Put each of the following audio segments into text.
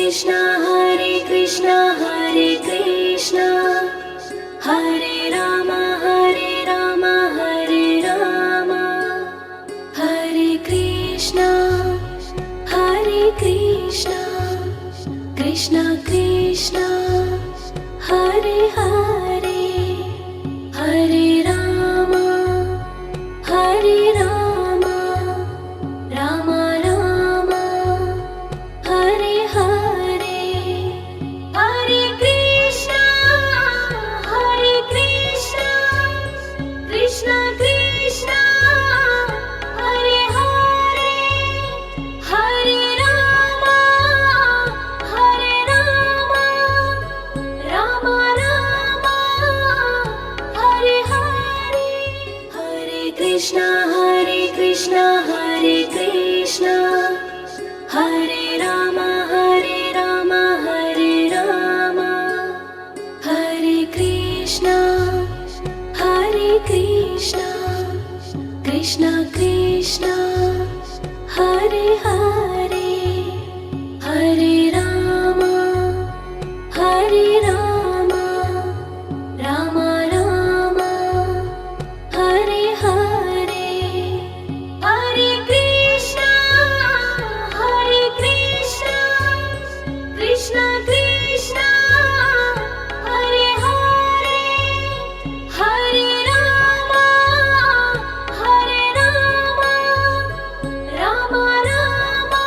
Krishna Hare Krishna Hare Rama Hare Rama Hare Krishna Krishna Krishna Hare Hare Hare Rama Rama Rama Hare Hare Hare Krishna Krishna Krishna Hare Hare Hare Rama Rama Rama Hare Hare Hare Krishna Hare Krishna Hare Rama Hare Rama Hare Krishna Krishna Krishna Hare Hare Hare Rama Rama Rama Hare Hare Hare Krishna Krishna Krishna Hare Hare Hare Rama Rama Rama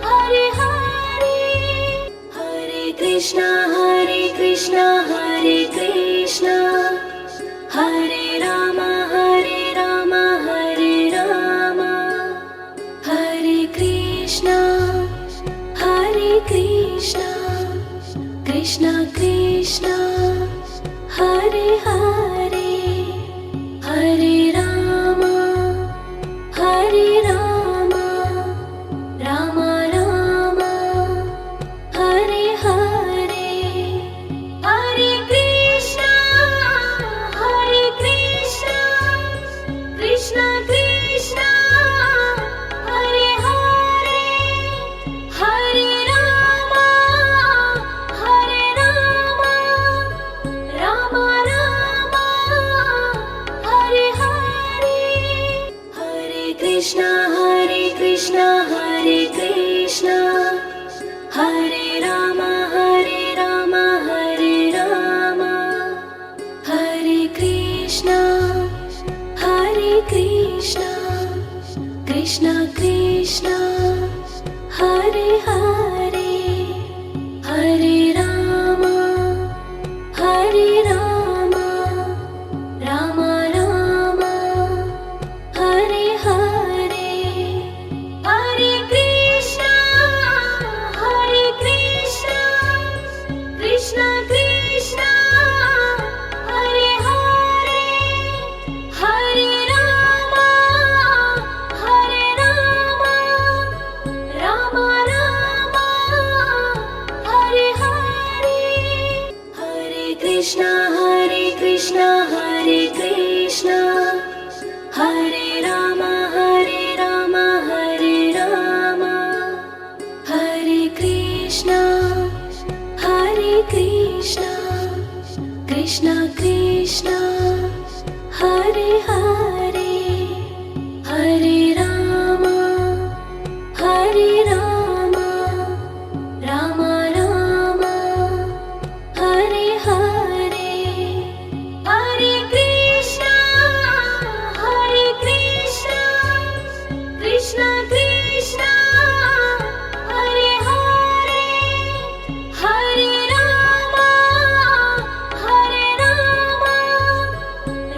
Hare Hare Hare Krishna Hare Krishna Hare Rama Hare Rama Hare Krishna Krishna Krishna Hare Hare Hare Rama Rama Rama Hare Hare Hare Krishna Krishna Krishna Hare Hare Hare Rama Rama Rama Hare Hare Hare Krishna Hare Krishna Hare Rama Hare Rama Hare Krishna Krishna Krishna Hare Hare Hare Rama Rama Rama Hare Hare Hare Krishna Krishna Krishna Hare Hare Hare Rama Rama Rama Hare Hare Hare Krishna Hare Krishna Hare Rama Hare Rama Hare Krishna Krishna Krishna Hare Hare Hare Rama Rama Rama Hare Hare Hare Krishna Krishna Krishna Hare Hare Hare Rama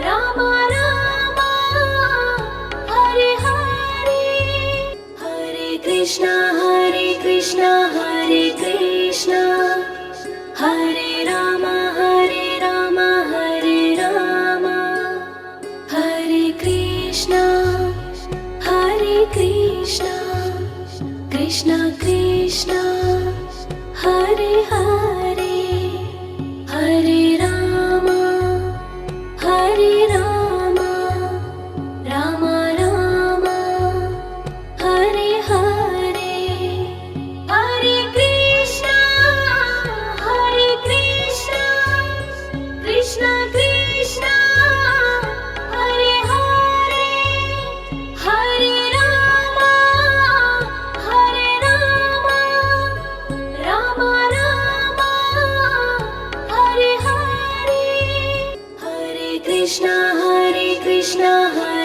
Rama Rama Hare Hare Hare Krishna Hare Krishna Hare Rama Hare Rama Hare Krishna Krishna Krishna Hare Hare Hare Rama Rama Rama Hare Hare Hare Krishna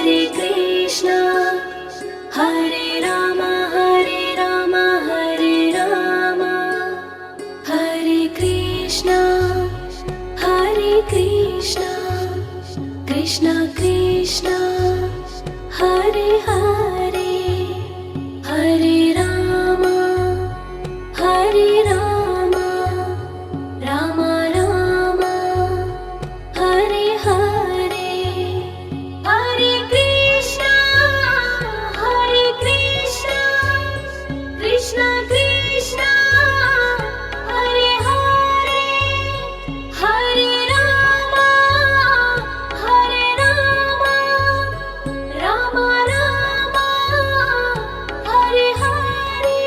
Hare Krishna, Hare Rama, Hare Rama, Hare Rama, Hare Krishna, Krishna Krishna, Hare Hare, Hare Rama, Hare Rama, Rama Rama, Hare Hare, Hare Krishna, Krishna Krishna, Hare Hare, Hare Rama, Rama Rama, Hare Hare,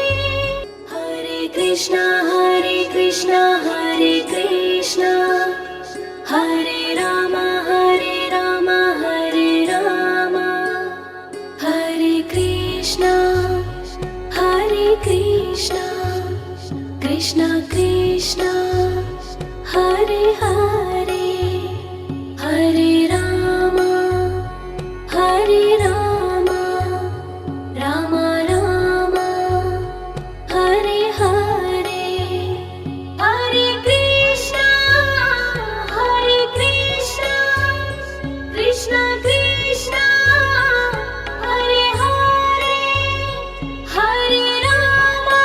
Hare Krishna, Hare Krishna, Hare Rama, Hare Rama, Hare Krishna, Krishna Krishna, Hare Hare, Hare Rama, Rama Rama, Hare Hare, Hare Krishna, Krishna Krishna, Hare Hare, Hare Rama,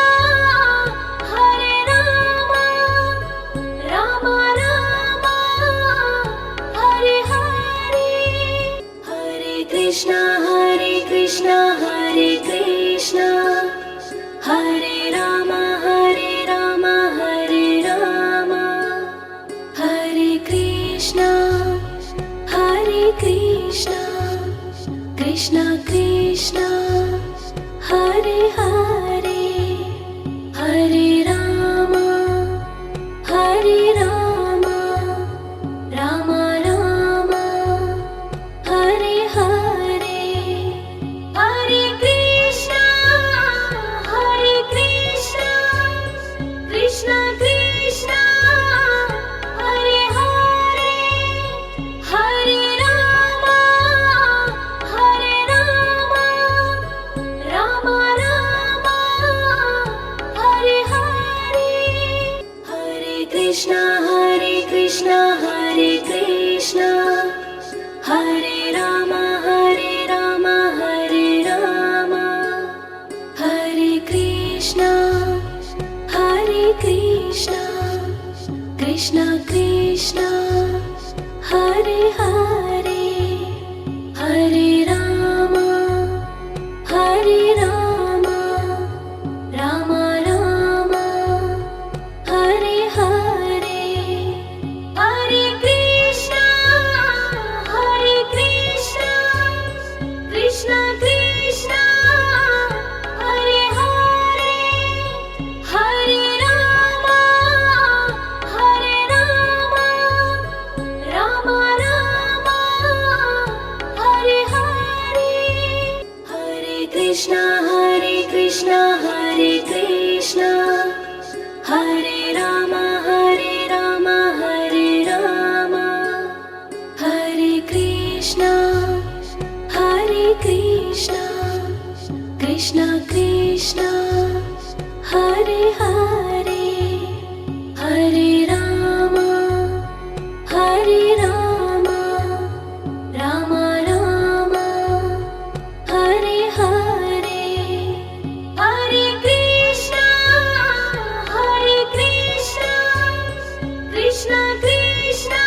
Rama Rama, Hare Hare, Hare Krishna, Hare Krishna, Hare Rama, Hare Rama, Hare Krishna, Krishna Krishna, Hare Hare, Hare Rama, Rama Rama, Hare Hare, Hare Krishna, Krishna Krishna, Hare Hare, Hare Rama, Rama Rama, Hare Hare, Hare Krishna, Hare Krishna, Hare Rama, Hare Rama, Hare Krishna, Krishna Krishna, Hare Hare, Hare Rama, Rama Rama, Hare Hare, Hare Krishna, Krishna Krishna, Hare Hare, Hare Rama, Rama Rama, Hare Hare, Hare Krishna, Hare Krishna, Hare Rama, Hare Rama, Hare Krishna, Krishna Krishna, Hare Hare, Hare Rama, Rama Rama, Hare Hare, Hare Krishna, Krishna Krishna,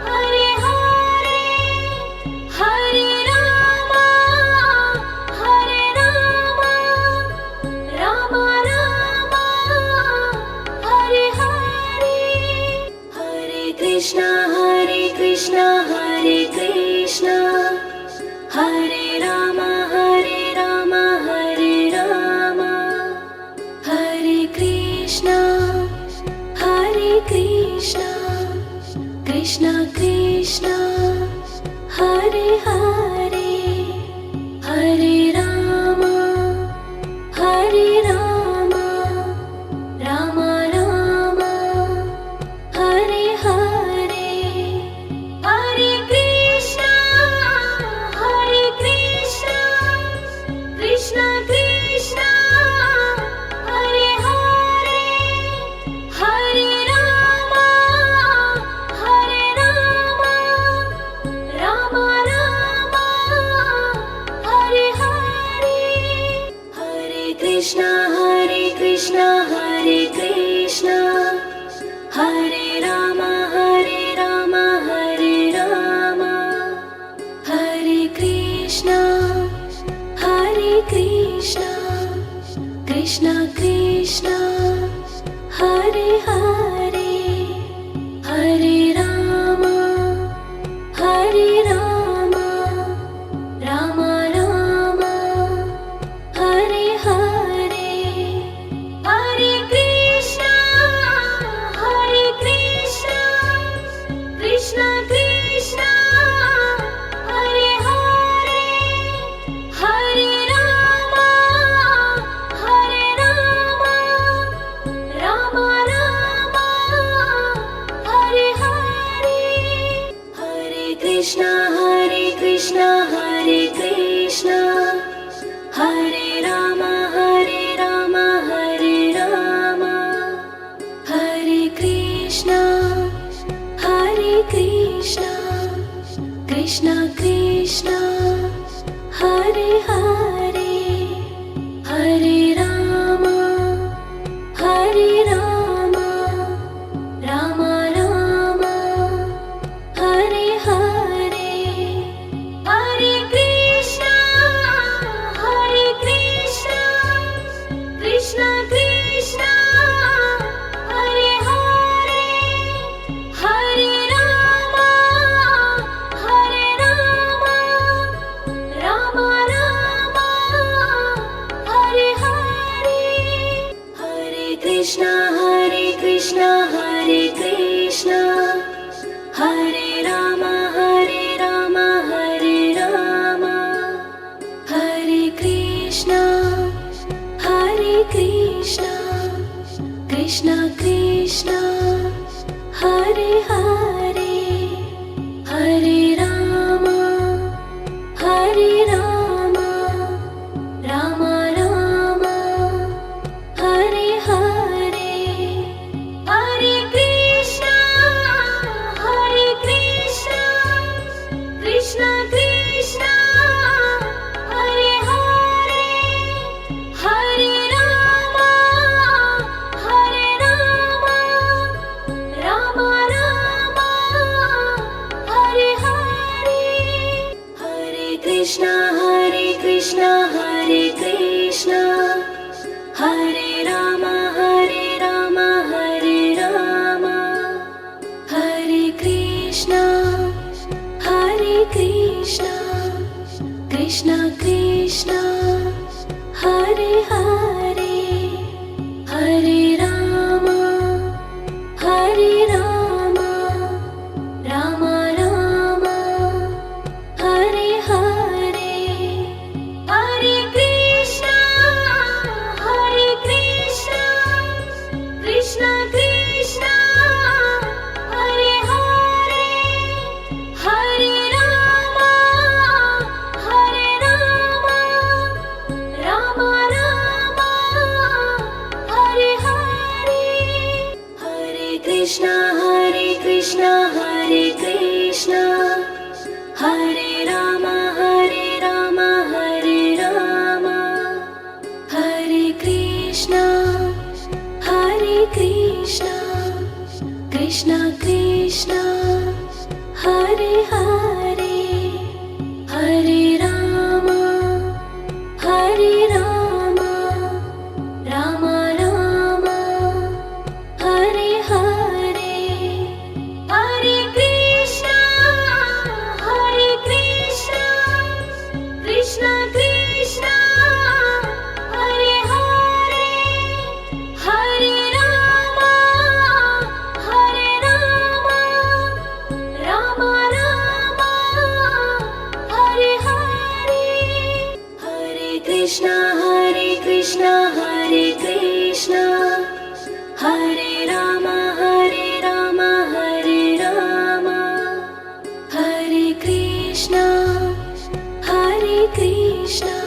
Hare Hare, Hare Rama, Rama Rama, Hare Hare, Hare Krishna, Hare Krishna, Hare Rama, Hare Rama, Hare Krishna, Krishna Krishna, Hare Hare, Hare Rama, Rama Rama, Hare Hare, Hare Krishna, Hare Krishna Hare Krishna Hare Rama Hare Rama Hare Rama Hare Krishna Krishna Krishna Hare Hare Hare Rama Rama Rama Hare Hare Hare Krishna Krishna Krishna Hare Hare Hare Rama Rama Rama Hare Hare Hare Krishna Hare Krishna Hare Rama Hare Rama Hare Krishna Krishna Krishna Hare Hare Hare Rama Rama Rama Hare Hare Hare Krishna Krishna Krishna Hare Hare Hare Rama Rama Rama Hare Hare Hare Krishna Hare Krishna Hare Rama Hare Rama Hare Krishna Krishna Krishna Hare Hare Hare Rama Rama Rama Hare Hare Hare Krishna Krishna Krishna Hare Hare Hare Rama Rama Rama Hare Hare Hare Krishna Hare Krishna Hare Rama Hare Rama Hare Krishna Krishna Krishna Hare Hare Hare Rama Rama Rama Hare Hare Hare Krishna Krishna Krishna Hare Hare Hare Rama Rama Rama Hare Hare Hare Krishna Hare Krishna Hare Rama Hare Rama Hare Krishna Krishna Krishna Hare Hare Hare Rama Rama Rama Hare Hare Hare Krishna Krishna Krishna Hare Hare Hare Rama Rama Rama Hare Hare Hare Krishna Hare Krishna Hare Rama Hare Rama Hare Krishna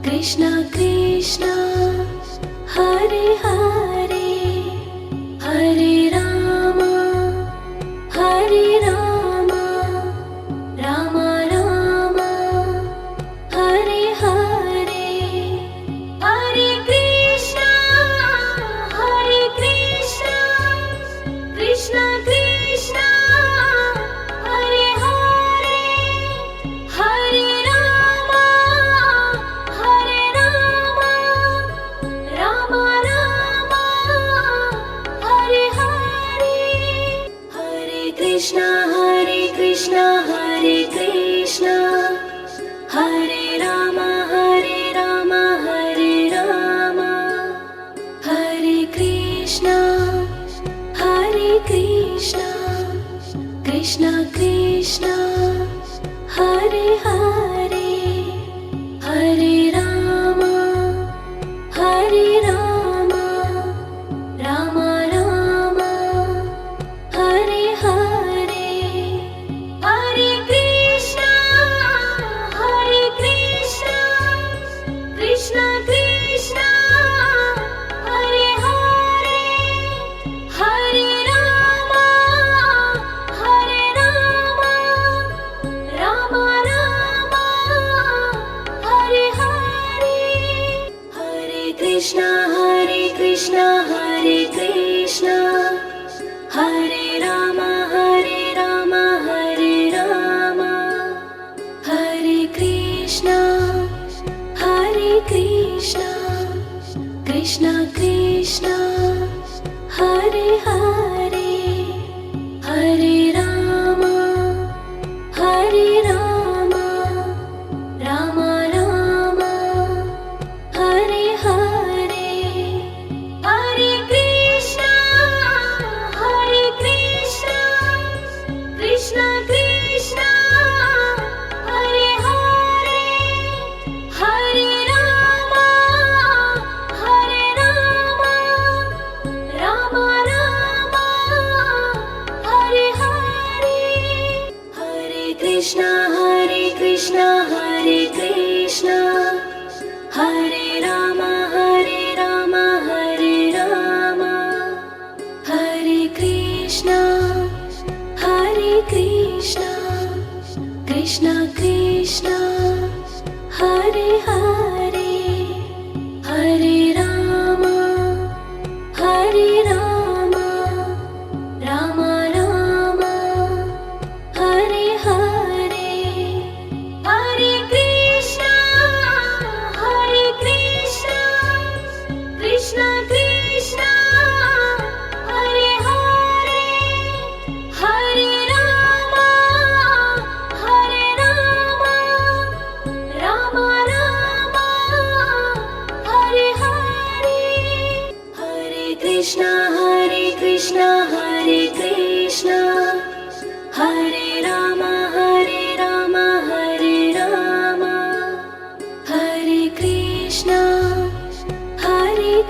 Krishna Krishna Hare Hare Hare Rama Rama Rama Hare Hare Hare Krishna Krishna Hare Krishna Hare Rama Hare Rama Hare Rama Hare Krishna Krishna Krishna Hare Hare Hare Rama Rama Rama Hare Hare Hare Krishna Krishna Krishna Hare Hare Hare Rama Rama Rama Hare Hare Hare Krishna Hare Krishna Hare Rama Hare Rama Hare Krishna Krishna Krishna Hare Hare Hare Rama Rama Rama Hare Hare Hare Krishna Krishna Krishna Hare Hare Hare Rama Rama Rama Hare Hare Hare Krishna Hare Krishna Hare Rama Hare Rama Hare Krishna Krishna Krishna Hare Hare Hare Rama Rama Rama Hare Hare Hare Krishna Krishna Krishna Hare Hare Hare Rama Rama Rama Hare Hare Hare Krishna Hare Krishna Hare Rama Hare Rama Hare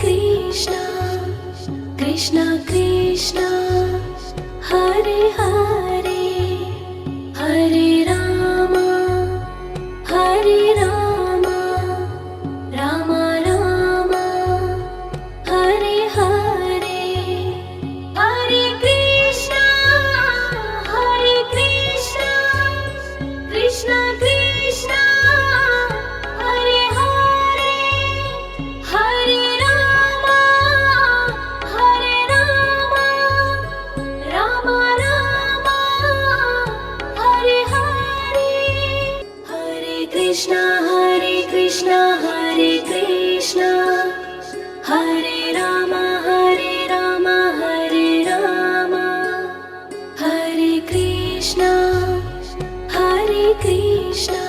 Krishna Krishna Krishna Hare Hare Hare Rama Rama Rama Hare Hare Hare Krishna Krishna Krishna Hare Hare Hare Rama Rama Rama Hare Hare Hare Krishna Hare Krishna Hare Rama Hare Rama Hare Krishna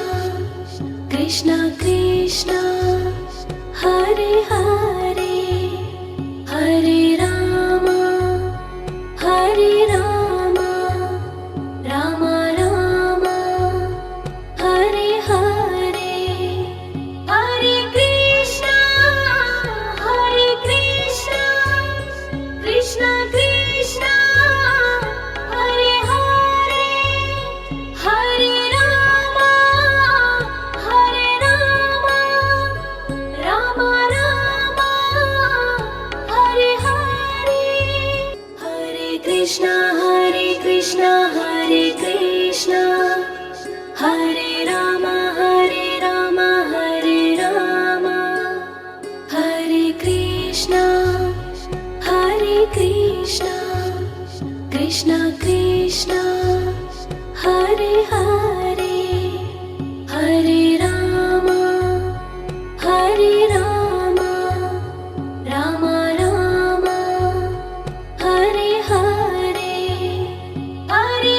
Krishna Krishna Hare Hare Hare Rama Rama Rama Hare Hare Hare Krishna Krishna Krishna Hare Hare Hare Rama Rama Rama Hare Hare Hare Krishna Hare Krishna Hare Rama Hare Rama Hare Krishna Krishna Krishna Hare Hare Hare Rama Rama Rama Hare Hare Hare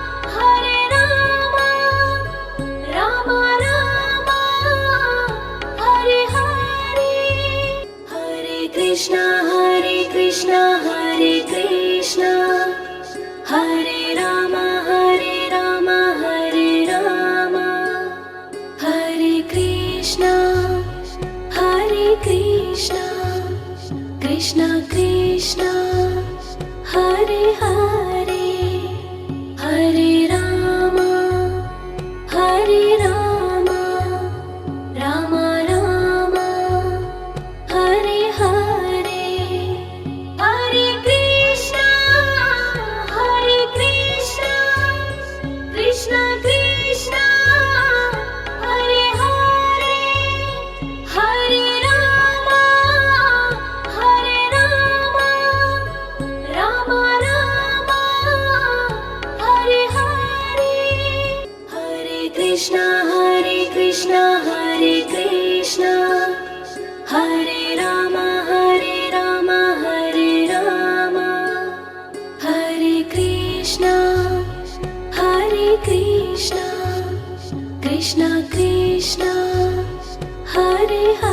Hare Rama, Rama Rama, Hare Hare, Hare Krishna, Hare Krishna, Hare Krishna, Hare Rama, Hare Rama, Hare Rama, Hare Krishna, Hare Krishna, Krishna Krishna, Hare Hare, Hare Rama, Hare Rama, Rama Rama, Hare Hare, Hare Krishna, Hare Krishna, Krishna Krishna, Hare Hare, Hare Rama, Krishna Krishna Hare Hare